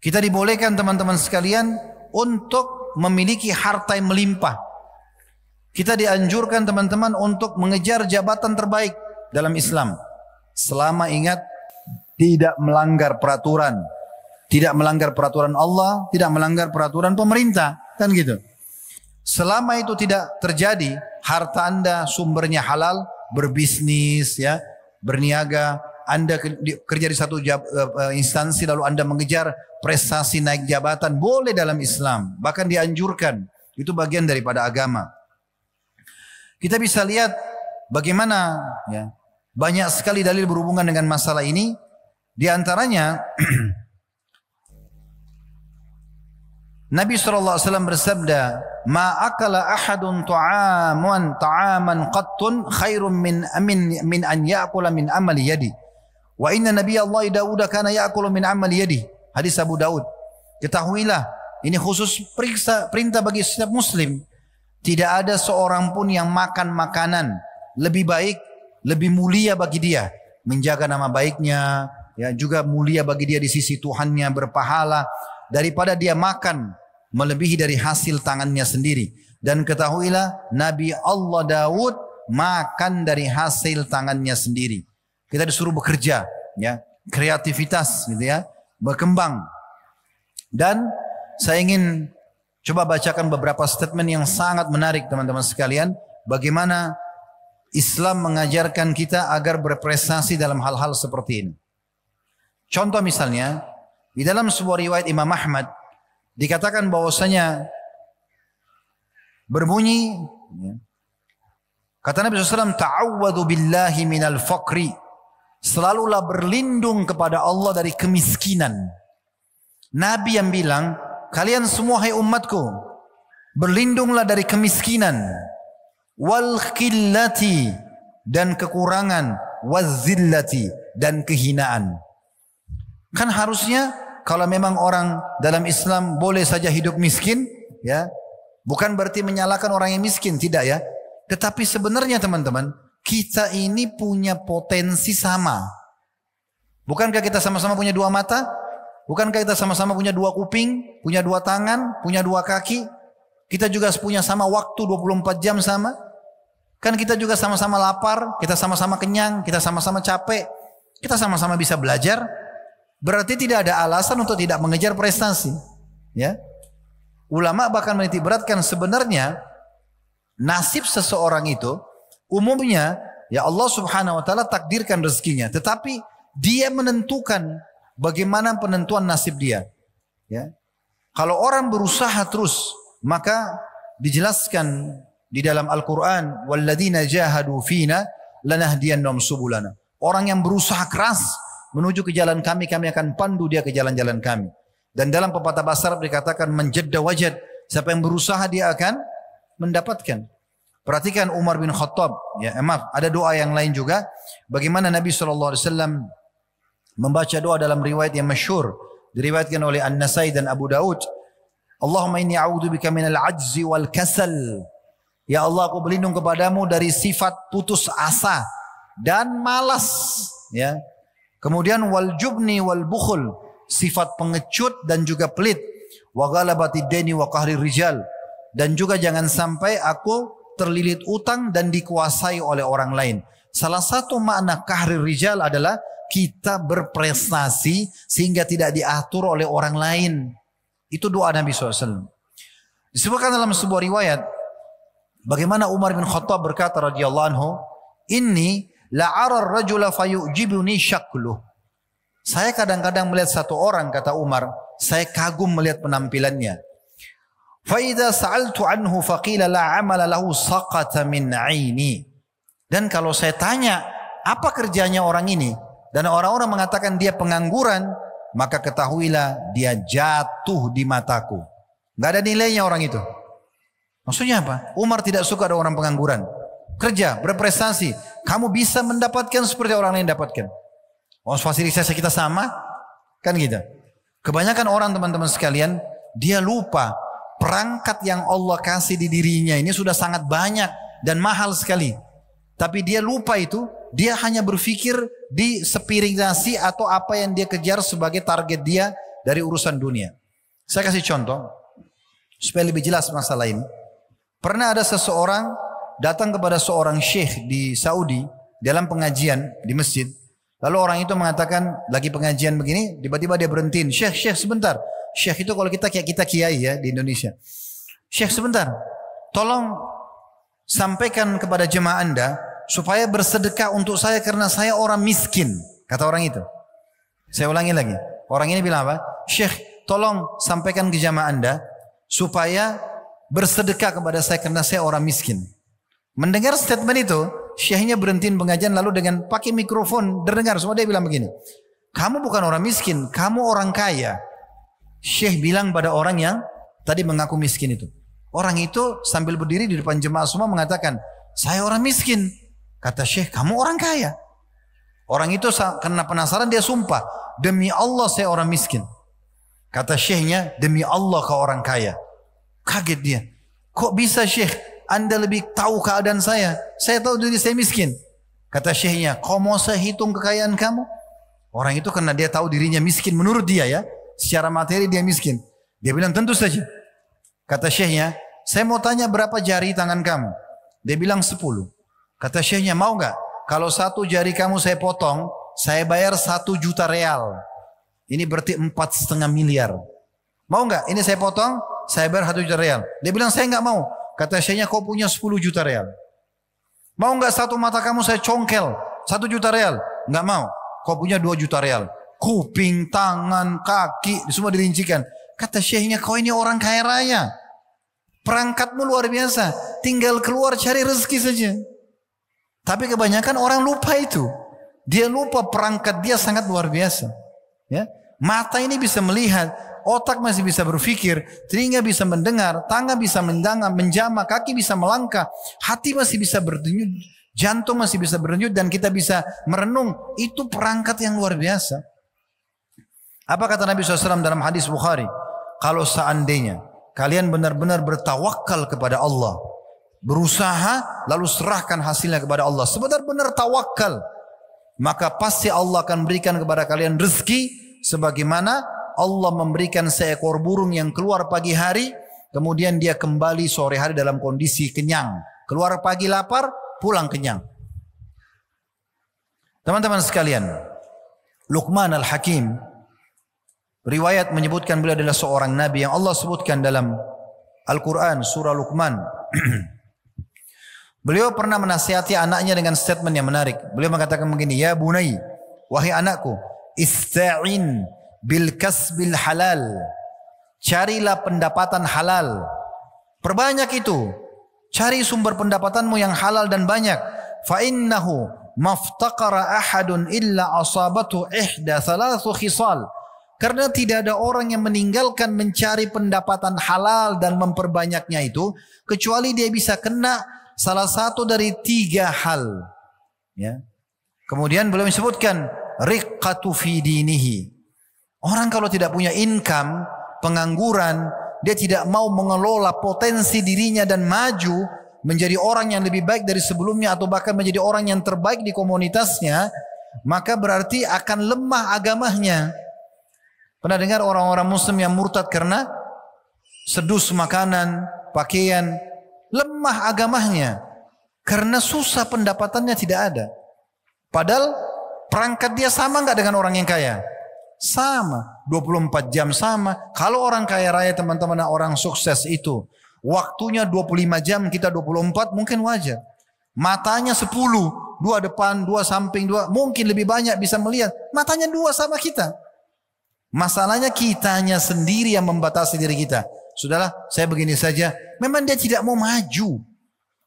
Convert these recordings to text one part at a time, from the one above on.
Kita dibolehkan teman-teman sekalian untuk memiliki harta yang melimpah. Kita dianjurkan teman-teman untuk mengejar jabatan terbaik dalam Islam. Selama ingat tidak melanggar peraturan. Tidak melanggar peraturan Allah, tidak melanggar peraturan pemerintah. Kan gitu. Selama itu tidak terjadi, harta Anda sumbernya halal, berbisnis, ya, berniaga, Anda kerja di satu instansi lalu Anda mengejar prestasi naik jabatan, boleh dalam Islam, bahkan dianjurkan. Itu bagian daripada agama. Kita bisa lihat bagaimana ya, banyak sekali dalil berhubungan dengan masalah ini. Di antaranya Nabi SAW bersabda, "Ma akala ahadun ta'aman qattun khairum min an ya'kula min amali yadi. Wa inna Nabi Allah Daud kana ya'kulu min amali yadi." Hadis Abu Daud. Ketahuilah, ini khusus perintah bagi setiap muslim. Tidak ada seorang pun yang makan makanan lebih baik, lebih mulia bagi dia, menjaga nama baiknya, ya, juga mulia bagi dia di sisi Tuhannya, berpahala, daripada dia makan melebihi dari hasil tangannya sendiri. Dan ketahuilah Nabi Allah Daud makan dari hasil tangannya sendiri. Kita disuruh bekerja, ya, kreativitas gitu ya, berkembang. Dan saya ingin coba bacakan beberapa statement yang sangat menarik teman-teman sekalian, bagaimana Islam mengajarkan kita agar berprestasi dalam hal-hal seperti ini. Contoh misalnya, di dalam sebuah riwayat Imam Ahmad dikatakan bahwasanya berbunyi, kata Nabi SAW, "Ta'awwadhu billahi minal faqri." Selalulah berlindung kepada Allah dari kemiskinan. Nabi yang bilang, kalian semua hai umatku, berlindunglah dari kemiskinan, wal khillati, dan kekurangan, wazillati, dan kehinaan. Kan harusnya kalau memang orang dalam Islam boleh saja hidup miskin, ya, bukan berarti menyalahkan orang yang miskin, tidak ya. Tetapi sebenarnya teman-teman, kita ini punya potensi sama. Bukankah kita sama-sama punya dua mata? Bukankah kita sama-sama punya dua kuping, punya dua tangan, punya dua kaki? Kita juga punya sama waktu 24 jam sama. Kan kita juga sama-sama lapar, kita sama-sama kenyang, kita sama-sama capek, kita sama-sama bisa belajar. Berarti tidak ada alasan untuk tidak mengejar prestasi. Ya, ulama bahkan menitik beratkan sebenarnya nasib seseorang itu umumnya ya Allah Subhanahu Wa Taala takdirkan rezekinya, tetapi dia menentukan bagaimana penentuan nasib dia. Ya, kalau orang berusaha terus, maka dijelaskan di dalam Al-Quran, "Walladzina jahadu fina lanahdiyannahum subulana." Orang yang berusaha keras menuju ke jalan kami, kami akan pandu dia ke jalan-jalan kami. Dan dalam pepatah bahasa Arab dikatakan menjadda wajad, siapa yang berusaha dia akan mendapatkan. Perhatikan Umar bin Khattab, ya, maaf, ada doa yang lain juga. Bagaimana Nabi SAW membaca doa dalam riwayat yang masyhur, diriwayatkan oleh An-Nasai dan Abu Daud. Allahumma inni a'udzubika minal ajzi wal kasal. Ya Allah, aku berlindung kepadamu dari sifat putus asa dan malas. Ya. Kemudian wal jubni wal bukhul, sifat pengecut dan juga pelit. Wa ghalabati deni wa qahri rijal, dan juga jangan sampai aku terlilit utang dan dikuasai oleh orang lain. Salah satu makna qahri rijal adalah kita berprestasi sehingga tidak diatur oleh orang lain. Itu doa Nabi SAW. Disebutkan dalam sebuah riwayat bagaimana Umar bin Khattab berkata radhiyallahu anhu, "Inni la'ara ar-rajula fayu'jibuni syakluh." Saya kadang-kadang melihat satu orang, kata Umar, saya kagum melihat penampilannya. Fa idza sa'altu anhu faqila la 'amala lahu saqata min 'aini. Dan kalau saya tanya, apa kerjanya orang ini? Dan orang-orang mengatakan dia pengangguran, maka ketahuilah dia jatuh di mataku. Enggak ada nilainya orang itu. Maksudnya apa? Umar tidak suka ada orang pengangguran. Kerja, berprestasi. Kamu bisa mendapatkan seperti orang lain dapatkan. Oh, fasilitas kita sama? Kan gitu. Kebanyakan orang teman-teman sekalian, dia lupa perangkat yang Allah kasih di dirinya ini sudah sangat banyak dan mahal sekali. Tapi dia lupa itu, dia hanya berpikir di spiritasi atau apa yang dia kejar sebagai target dia dari urusan dunia. Saya kasih contoh supaya lebih jelas masalah ini. Pernah ada seseorang datang kepada seorang syekh di Saudi dalam pengajian di masjid. Lalu orang itu mengatakan lagi pengajian begini, tiba-tiba dia berhentiin, syekh sebentar. Syekh itu kalau kita kiai ya di Indonesia. Syekh sebentar, tolong sampaikan kepada jemaah Anda supaya bersedekah untuk saya karena saya orang miskin. Kata orang itu. Saya ulangi lagi. Orang ini bilang apa? Syekh, tolong sampaikan ke jemaah Anda supaya bersedekah kepada saya karena saya orang miskin. Mendengar statement itu, syekhnya berhentiin pengajian lalu dengan pakai mikrofon terdengar semua dia bilang begini. Kamu bukan orang miskin, kamu orang kaya. Syekh bilang pada orang yang tadi mengaku miskin itu. Orang itu sambil berdiri di depan jemaah semua mengatakan, saya orang miskin. Kata Syekh, kamu orang kaya. Orang itu karena penasaran dia sumpah, demi Allah saya orang miskin. Kata Syekhnya, demi Allah kau orang kaya. Kaget dia. Kok bisa Syekh? Anda lebih tahu keadaan saya. Saya tahu diri saya miskin. Kata Syekhnya, kau mau saya hitung kekayaan kamu? Orang itu karena dia tahu dirinya miskin menurut dia ya. Secara materi dia miskin. Dia bilang tentu saja. Kata Syekhnya, saya mau tanya berapa jari tangan kamu? Dia bilang 10. Kata Syekhnya, mau gak? Kalau satu jari kamu saya potong, saya bayar 1 juta real. Ini berarti 4,5 miliar. Mau gak? Ini saya potong, saya bayar 1 juta real. Dia bilang saya gak mau. Kata Syekhnya, kau punya 10 juta real. Mau gak satu mata kamu saya congkel 1 juta real? Gak mau. Kau punya 2 juta real. Kuping, tangan, kaki, semua dirincikan. Kata Syekhnya, kau ini orang kaya raya. Perangkatmu luar biasa. Tinggal keluar cari rezeki saja. Tapi kebanyakan orang lupa itu. Dia lupa perangkat dia sangat luar biasa. Ya, mata ini bisa melihat. Otak masih bisa berpikir, telinga bisa mendengar, tangan bisa menjama, kaki bisa melangkah, hati masih bisa berdenyut, jantung masih bisa berdenyut dan kita bisa merenung. Itu perangkat yang luar biasa. Apa kata Nabi SAW dalam hadis Bukhari? Kalau seandainya kalian benar-benar bertawakal kepada Allah, berusaha lalu serahkan hasilnya kepada Allah, sebenar-benar tawakal, maka pasti Allah akan berikan kepada kalian rezeki sebagaimana Allah memberikan seekor burung yang keluar pagi hari, kemudian dia kembali sore hari dalam kondisi kenyang. Keluar pagi lapar, pulang kenyang. Teman-teman sekalian, Luqman Al-Hakim, riwayat menyebutkan beliau adalah seorang nabi yang Allah sebutkan dalam Al-Quran, surah Luqman. Beliau pernah menasihati anaknya dengan statement yang menarik. Beliau mengatakan begini, ya bunai, wahai anakku, ista'in bil kasbil halal. Carilah pendapatan halal. Perbanyak itu. Cari sumber pendapatanmu yang halal dan banyak. Fa innahu maftaqara ahadun illa asabatu ihda thalathu khisal. Karena tidak ada orang yang meninggalkan mencari pendapatan halal dan memperbanyaknya itu kecuali dia bisa kena salah satu dari 3 hal. Ya. Kemudian beliau menyebutkan riqqatu fi dinihi. Orang kalau tidak punya income, pengangguran, dia tidak mau mengelola potensi dirinya dan maju menjadi orang yang lebih baik dari sebelumnya atau bahkan menjadi orang yang terbaik di komunitasnya, maka berarti akan lemah agamanya. Pernah dengar orang-orang muslim yang murtad karena sedus makanan, pakaian, lemah agamanya karena susah pendapatannya tidak ada. Padahal perangkat dia sama enggak dengan orang yang kaya? Sama, 24 jam sama. Kalau orang kaya raya teman-teman, orang sukses itu waktunya 25 jam, kita 24 mungkin wajar. Matanya 10, 2 depan, 2 samping, 2, mungkin lebih banyak bisa melihat. Matanya 2 sama kita. Masalahnya kitanya sendiri yang membatasi diri kita. Sudahlah, saya begini saja. Memang dia tidak mau maju.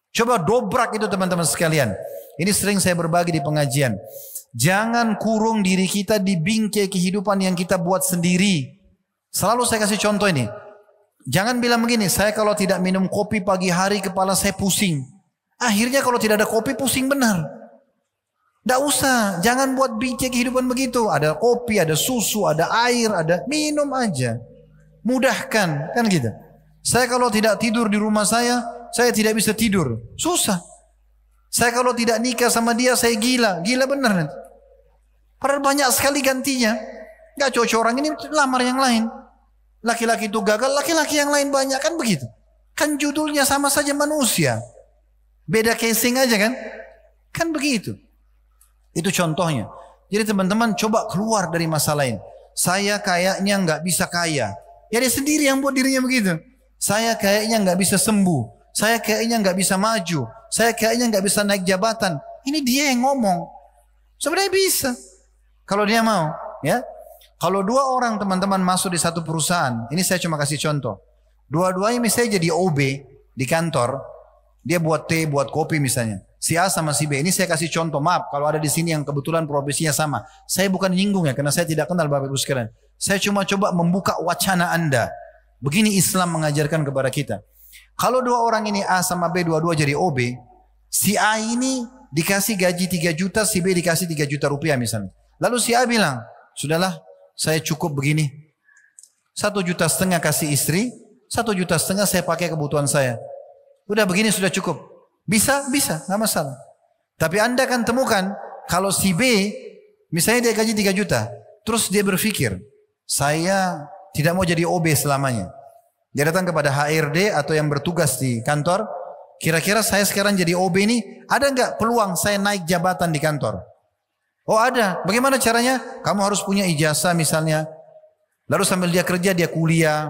Coba dobrak itu teman-teman sekalian. Ini sering saya berbagi di pengajian. Jangan kurung diri kita di bingkai kehidupan yang kita buat sendiri. Selalu saya kasih contoh ini. Jangan bilang begini, saya kalau tidak minum kopi pagi hari kepala saya pusing. Akhirnya kalau tidak ada kopi pusing benar. Tidak usah, jangan buat bingkai kehidupan begitu. Ada kopi, ada susu, ada air, ada minum aja. Mudahkan, kan gitu. Saya kalau tidak tidur di rumah saya tidak bisa tidur. Susah. Saya kalau tidak nikah sama dia, saya gila. Gila benar nanti. Padahal banyak sekali gantinya. Gak cocok orang ini lamar yang lain. Laki-laki itu gagal, laki-laki yang lain banyak, kan begitu. Kan judulnya sama saja manusia. Beda casing aja kan. Kan begitu. Itu contohnya. Jadi teman-teman coba keluar dari masalah ini. Saya kayaknya nggak bisa kaya. Ya dia sendiri yang buat dirinya begitu. Saya kayaknya nggak bisa sembuh. Saya kayaknya nggak bisa maju. Saya kayaknya nggak bisa naik jabatan. Ini dia yang ngomong. Sebenarnya bisa. Kalau dia mau. Ya. Kalau dua orang teman-teman masuk di satu perusahaan. Ini saya cuma kasih contoh. Dua-duanya misalnya jadi OB di kantor. Dia buat teh, buat kopi misalnya. Si A sama si B. Ini saya kasih contoh. Maaf kalau ada di sini yang kebetulan profesinya sama. Saya bukan nyinggung ya. Karena saya tidak kenal Bapak Ibu sekalian. Saya cuma coba membuka wacana Anda. Begini Islam mengajarkan kepada kita. Kalau dua orang ini A sama B dua-dua jadi OB. Si A ini dikasih gaji 3 juta. Si B dikasih 3 juta rupiah misalnya. Lalu si A bilang. Sudahlah saya cukup begini. 1,5 juta kasih istri. 1,5 juta saya pakai kebutuhan saya. Udah begini sudah cukup. Bisa, nggak masalah. Tapi Anda kan temukan kalau si B misalnya dia gaji 3 juta, terus dia berpikir, saya tidak mau jadi OB selamanya. Dia datang kepada HRD atau yang bertugas di kantor, kira-kira saya sekarang jadi OB ini, ada nggak peluang saya naik jabatan di kantor? Oh ada. Bagaimana caranya? Kamu harus punya ijazah misalnya. Lalu sambil dia kerja, dia kuliah.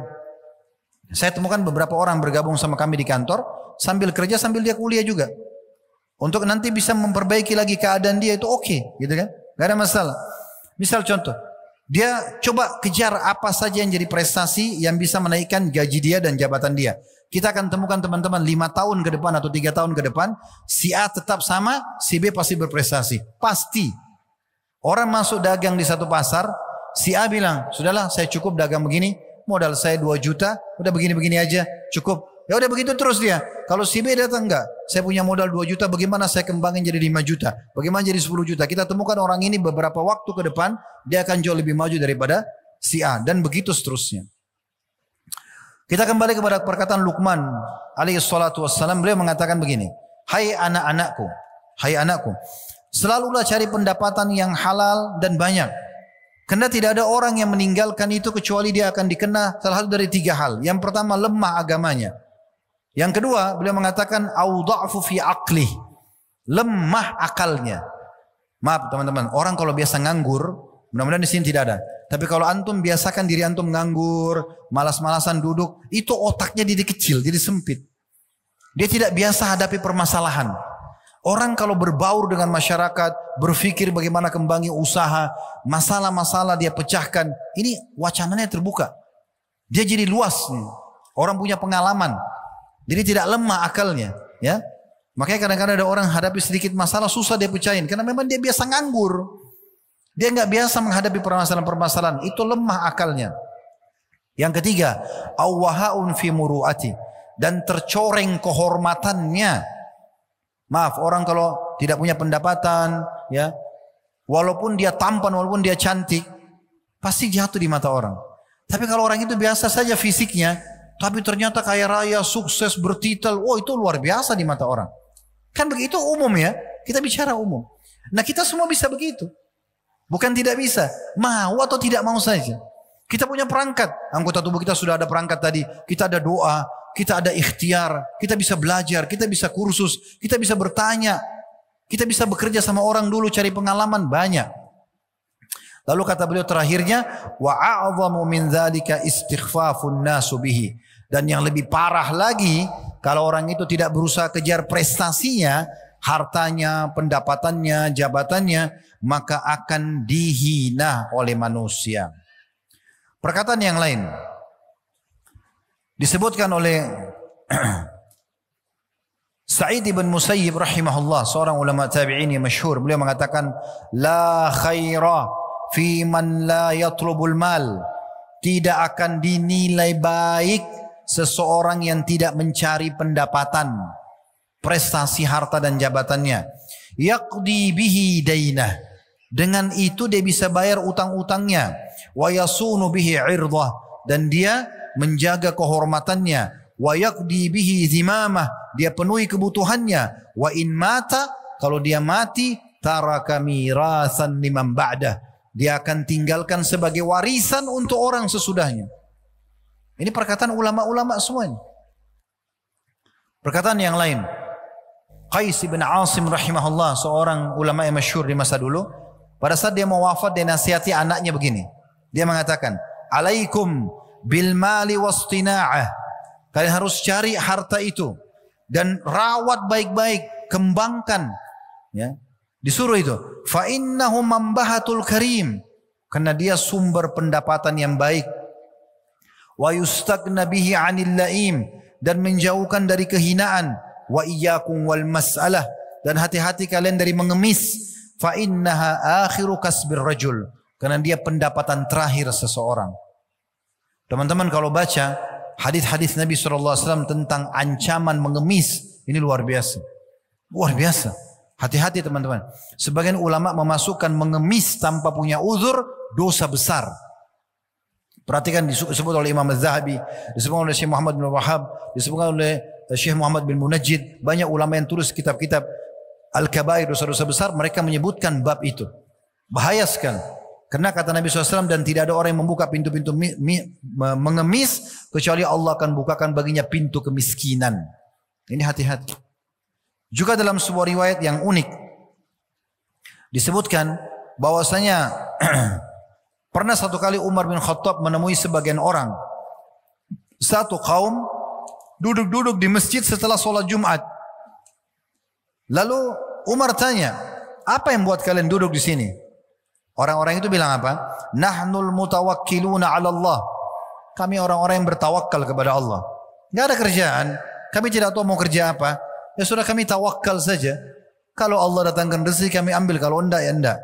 Saya temukan beberapa orang bergabung sama kami di kantor, sambil kerja, sambil dia kuliah juga. Untuk nanti bisa memperbaiki lagi keadaan dia itu oke, gitu kan? Gak ada masalah. Misal contoh, dia coba kejar apa saja yang jadi prestasi yang bisa menaikkan gaji dia dan jabatan dia. Kita akan temukan teman-teman 5 tahun ke depan atau 3 tahun ke depan, si A tetap sama, si B pasti berprestasi. Pasti. Orang masuk dagang di satu pasar, si A bilang, sudahlah saya cukup dagang begini, modal saya 2 juta, udah begini-begini aja, cukup. Ya udah begitu terus dia. Kalau si B datang enggak, saya punya modal 2 juta, bagaimana saya kembangin jadi 5 juta, bagaimana jadi 10 juta. Kita temukan orang ini beberapa waktu ke depan, dia akan jauh lebih maju daripada si A. Dan begitu seterusnya. Kita kembali kepada perkataan Luqman alaihi salatu wassalam, beliau mengatakan begini, hai anak-anakku, hai anakku, selalulah cari pendapatan yang halal dan banyak. Karena tidak ada orang yang meninggalkan itu kecuali dia akan dikena salah satu dari 3 hal. Yang pertama lemah agamanya. Yang kedua beliau mengatakan au dha'fu fi aqli. Lemah akalnya. Maaf teman-teman, orang kalau biasa nganggur, mudah-mudahan di sini tidak ada. Tapi kalau antum biasakan diri antum nganggur, malas-malasan duduk, itu otaknya jadi kecil, jadi sempit. Dia tidak biasa hadapi permasalahan. Orang kalau berbaur dengan masyarakat, berpikir bagaimana kembangin usaha, masalah-masalah dia pecahkan, ini wacananya terbuka. Dia jadi luas nih. Orang punya pengalaman. Jadi tidak lemah akalnya, ya. Makanya kadang-kadang ada orang hadapi sedikit masalah susah dia pecahin karena memang dia biasa nganggur. Dia nggak biasa menghadapi permasalahan-permasalahan, itu lemah akalnya. Yang ketiga, awwahaun fi muru'ati, dan tercoreng kehormatannya. Maaf, orang kalau tidak punya pendapatan, ya, walaupun dia tampan, walaupun dia cantik, pasti jatuh di mata orang. Tapi kalau orang itu biasa saja fisiknya, tapi ternyata kaya raya, sukses, bertitel, oh itu luar biasa di mata orang. Kan begitu umum ya, kita bicara umum. Nah kita semua bisa begitu. Bukan tidak bisa, mau atau tidak mau saja. Kita punya perangkat, anggota tubuh kita sudah ada perangkat tadi, kita ada doa, kita ada ikhtiar, kita bisa belajar, kita bisa kursus, kita bisa bertanya, kita bisa bekerja sama orang dulu, cari pengalaman banyak. Lalu kata beliau terakhirnya, wa a'zamu min dzalika istighfafun nasu bihi. Dan yang lebih parah lagi, kalau orang itu tidak berusaha kejar prestasinya, hartanya, pendapatannya, jabatannya, maka akan dihina oleh manusia. Perkataan yang lain disebutkan oleh Sa'id ibn Musayyib rahimahullah, seorang ulama tabi'in yang masyhur. Beliau mengatakan, la khaira fi man la yatlubul mal. Tidak akan dinilai baik seseorang yang tidak mencari pendapatan, prestasi, harta dan jabatannya. Yaqdi bihi dainah. Dengan itu dia bisa bayar utang-utangnya. Wa yasunu bihi 'irdah. Dan dia menjaga kehormatannya. Wa yaqdi bihi zimamah, dia penuhi kebutuhannya. Wa in mata, kalau dia mati, taraka mirasan liman ba'dah, dia akan tinggalkan sebagai warisan untuk orang sesudahnya. Ini perkataan ulama-ulama semuanya. Perkataan yang lain, Qais bin Asim rahimahullah, seorang ulama yang masyhur di masa dulu, pada saat dia mau wafat dia nasihati anaknya begini. Dia mengatakan, "Alaikum bil mali wastina'ah." Kalian harus cari harta itu dan rawat baik-baik, kembangkan, ya. Disuruh itu, fa innahu mambahatul karim, karena dia sumber pendapatan yang baik. Wa yustagna bihi 'anil laim, dan menjauhkan dari kehinaan. Wa iyyakum wal mas'alah, dan hati-hati kalian dari mengemis. Fa innaha akhiru kasbir rajul, karena dia pendapatan terakhir seseorang. Teman-teman kalau baca hadis-hadis Nabi SAW tentang ancaman mengemis, ini luar biasa. Luar biasa. Hati-hati teman-teman. Sebagian ulama memasukkan mengemis tanpa punya uzur dosa besar. Perhatikan disebut oleh Imam Az-Zahabi, disebut oleh Syekh Muhammad bin Wahab, disebut oleh Syekh Muhammad bin Munajjid. Banyak ulama yang tulis kitab-kitab Al-Kabair, dosa-dosa besar, mereka menyebutkan bab itu. Bahaya sekali. Karena kata Nabi SAW, dan tidak ada orang yang membuka pintu-pintu mengemis kecuali Allah akan bukakan baginya pintu kemiskinan. Ini hati-hati. Juga dalam sebuah riwayat yang unik disebutkan bahwasanya pernah satu kali Umar bin Khattab menemui sebagian orang, satu kaum duduk-duduk di masjid setelah sholat Jumat. Lalu Umar tanya, apa yang buat kalian duduk di sini? Orang-orang itu bilang apa? Nahnul mutawakkiluna 'ala Allah. Kami orang-orang yang bertawakal kepada Allah. Enggak ada kerjaan, kami tidak tahu mau kerja apa. Ya sudah kami tawakal saja. Kalau Allah datangkan rezeki kami ambil, kalau enggak ya enggak.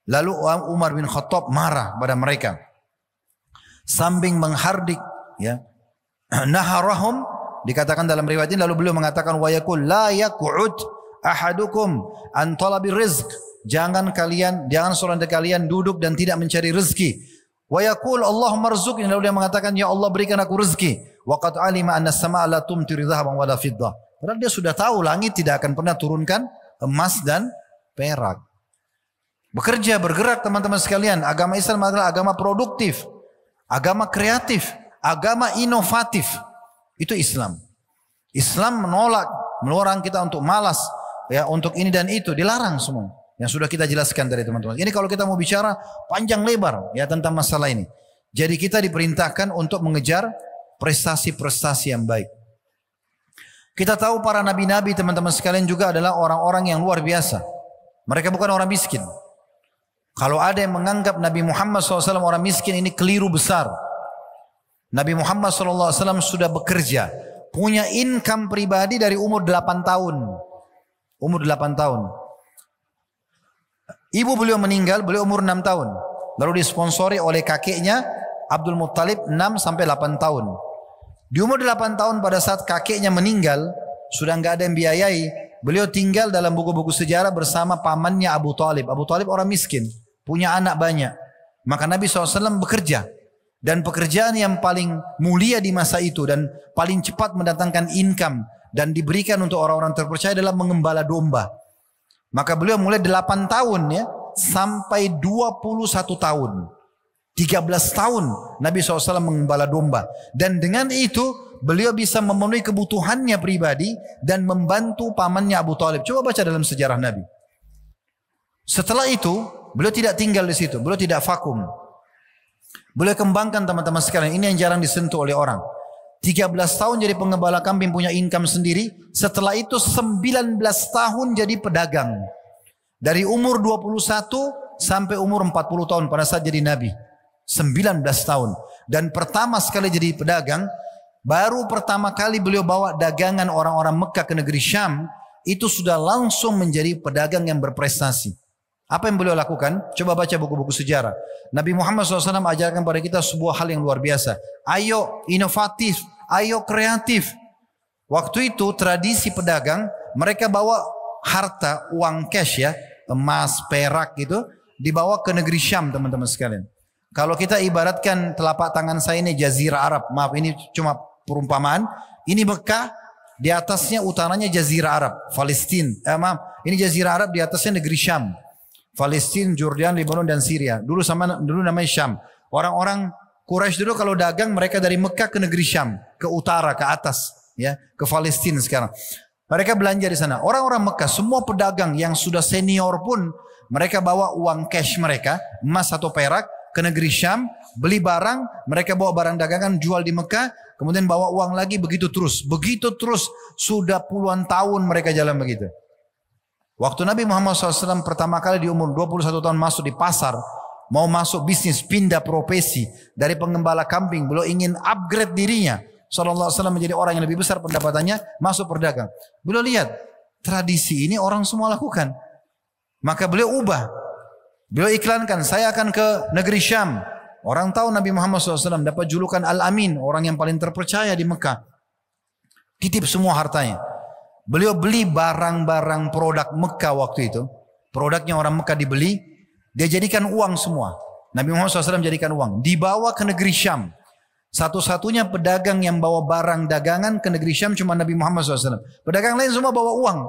Lalu Umar bin Khattab marah pada mereka. Sambil menghardik, ya. Naharahum, dikatakan dalam riwayat ini, lalu beliau mengatakan wa yaqul la yaq'ud ahadukum an talabir rizq. Jangan seorang dari kalian duduk dan tidak mencari rezeki. Wa yaqul Allahumma rzuqni, lalu dia mengatakan ya Allah berikan aku rezeki. Wa qad alima anna as-samaa'a la tumtiru dhahaban wa la fiddah. Padahal dia sudah tahu langit tidak akan pernah turunkan emas dan perak. Bekerja, bergerak teman-teman sekalian. Agama Islam adalah agama produktif, agama kreatif, agama inovatif. Itu Islam. Islam menolak melarang kita untuk malas, ya, untuk ini dan itu, dilarang semua. Yang sudah kita jelaskan dari teman-teman. Ini kalau kita mau bicara panjang lebar ya tentang masalah ini. Jadi kita diperintahkan untuk mengejar prestasi-prestasi yang baik. Kita tahu para nabi-nabi teman-teman sekalian juga adalah orang-orang yang luar biasa. Mereka bukan orang miskin. Kalau ada yang menganggap Nabi Muhammad SAW orang miskin, ini keliru besar. Nabi Muhammad SAW sudah bekerja, punya income pribadi dari umur 8 tahun. Umur 8 tahun. Ibu beliau meninggal, beliau umur 6 tahun. Lalu disponsori oleh kakeknya Abdul Muttalib 6 sampai 8 tahun. Di umur 8 tahun pada saat kakeknya meninggal, sudah enggak ada yang biayai, beliau tinggal dalam buku-buku sejarah bersama pamannya Abu Talib. Abu Talib orang miskin, punya anak banyak. Maka Nabi SAW bekerja. Dan pekerjaan yang paling mulia di masa itu dan paling cepat mendatangkan income dan diberikan untuk orang-orang terpercaya adalah mengembala domba. Maka beliau mulai 8 tahun ya sampai 21 tahun. 13 tahun Nabi SAW mengembala domba. Dan dengan itu beliau bisa memenuhi kebutuhannya pribadi dan membantu pamannya Abu Talib. Coba baca dalam sejarah Nabi. Setelah itu beliau tidak tinggal di situ. Beliau tidak vakum. Beliau kembangkan teman-teman sekalian. Ini yang jarang disentuh oleh orang. 13 tahun jadi pengembala kambing, punya income sendiri. Setelah itu 19 tahun jadi pedagang. Dari umur 21 sampai umur 40 tahun pada saat jadi Nabi. 19 tahun. Dan pertama sekali jadi pedagang, baru pertama kali beliau bawa dagangan orang-orang Mekah ke negeri Syam, itu sudah langsung menjadi pedagang yang berprestasi. Apa yang beliau lakukan? Coba baca buku-buku sejarah. Nabi Muhammad SAW ajarkan pada kita sebuah hal yang luar biasa. Ayo inovatif, ayo kreatif. Waktu itu tradisi pedagang, mereka bawa harta, uang cash ya, emas, perak gitu, dibawa ke negeri Syam teman-teman sekalian. Kalau kita ibaratkan telapak tangan saya ini Jazirah Arab, maaf ini cuma perumpamaan. Ini Mekah, di atasnya utaranya Jazirah Arab, Palestina. Maaf, ini Jazirah Arab, di atasnya negeri Syam. Palestina, Jordan, Lebanon dan Syria. Dulu namanya Syam. Orang-orang Quraisy dulu kalau dagang mereka dari Mekah ke negeri Syam, ke utara, ke atas, ya, ke Palestina sekarang. Mereka belanja di sana. Orang-orang Mekah, semua pedagang yang sudah senior pun mereka bawa uang cash mereka, emas atau perak ke negeri Syam, beli barang, mereka bawa barang dagangan jual di Mekah, kemudian bawa uang lagi, begitu terus. Begitu terus, sudah puluhan tahun mereka jalan begitu. Waktu Nabi Muhammad SAW pertama kali di umur 21 tahun masuk di pasar, mau masuk bisnis, pindah profesi, dari pengembala kambing, beliau ingin upgrade dirinya, SAW menjadi orang yang lebih besar pendapatannya, masuk berdagang. Beliau lihat, tradisi ini orang semua lakukan. Maka beliau ubah. Beliau iklankan, saya akan ke negeri Syam. Orang tahu Nabi Muhammad SAW dapat julukan Al-Amin, orang yang paling terpercaya di Mekah. Titip semua hartanya. Beliau beli barang-barang produk Mekah waktu itu. Produknya orang Mekah dibeli, dia jadikan uang semua. Nabi Muhammad SAW jadikan uang. Dibawa ke negeri Syam. Satu-satunya pedagang yang bawa barang dagangan ke negeri Syam cuma Nabi Muhammad SAW. Pedagang lain semua bawa uang.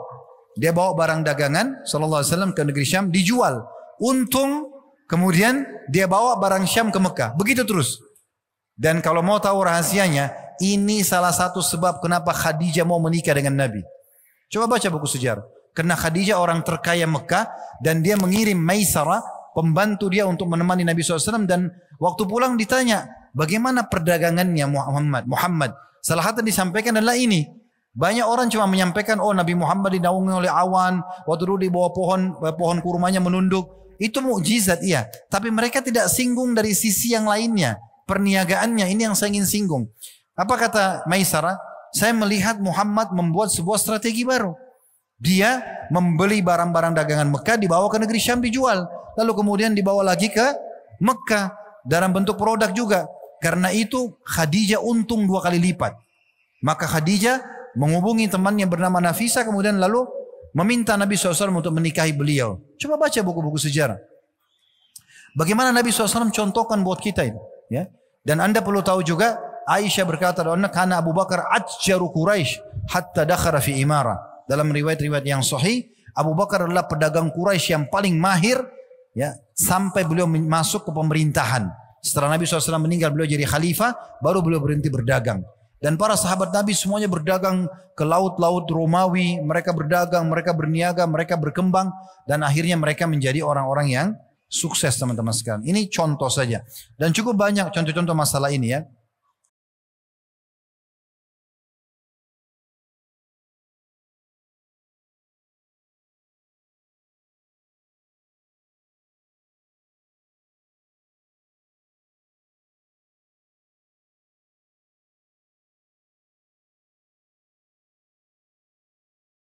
Dia bawa barang dagangan SAW ke negeri Syam, dijual. Untung, kemudian dia bawa barang Syam ke Mekah. Begitu terus. Dan kalau mau tahu rahasianya, ini salah satu sebab kenapa Khadijah mau menikah dengan Nabi. Coba baca buku sejarah. Karena Khadijah orang terkaya Mekah dan dia mengirim Maisarah, pembantu dia untuk menemani Nabi SAW. Dan waktu pulang ditanya, bagaimana perdagangannya Muhammad? Salah satu disampaikan adalah ini. Banyak orang cuma menyampaikan, oh Nabi Muhammad dinaungi oleh awan, waktu dulu di bawah pohon kurmanya menunduk. Itu mukjizat, iya. Tapi mereka tidak singgung dari sisi yang lainnya. Perniagaannya, ini yang saya ingin singgung. Apa kata Maisarah? Saya melihat Muhammad membuat sebuah strategi baru. Dia membeli barang-barang dagangan Mekah, dibawa ke negeri Syam dijual. Lalu kemudian dibawa lagi ke Mekah dalam bentuk produk juga. Karena itu Khadijah untung 2 kali lipat. Maka Khadijah menghubungi temannya bernama Nafisa, kemudian lalu meminta Nabi SAW untuk menikahi beliau. Coba baca buku-buku sejarah. Bagaimana Nabi SAW contohkan buat kita ini. Ya? Dan anda perlu tahu juga, Aisyah berkata, karena Abu Bakar ajjaru Quraisy hatta dakhara fi imara. Dalam riwayat-riwayat yang sahih, Abu Bakar adalah pedagang Quraisy yang paling mahir, ya, sampai beliau masuk ke pemerintahan. Setelah Nabi SAW meninggal, beliau jadi khalifah, baru beliau berhenti berdagang. Dan para sahabat Nabi semuanya berdagang ke laut-laut Romawi. Mereka berdagang, mereka berniaga, mereka berkembang. Dan akhirnya mereka menjadi orang-orang yang sukses, teman-teman sekalian. Ini contoh saja. Dan cukup banyak contoh-contoh masalah ini, ya.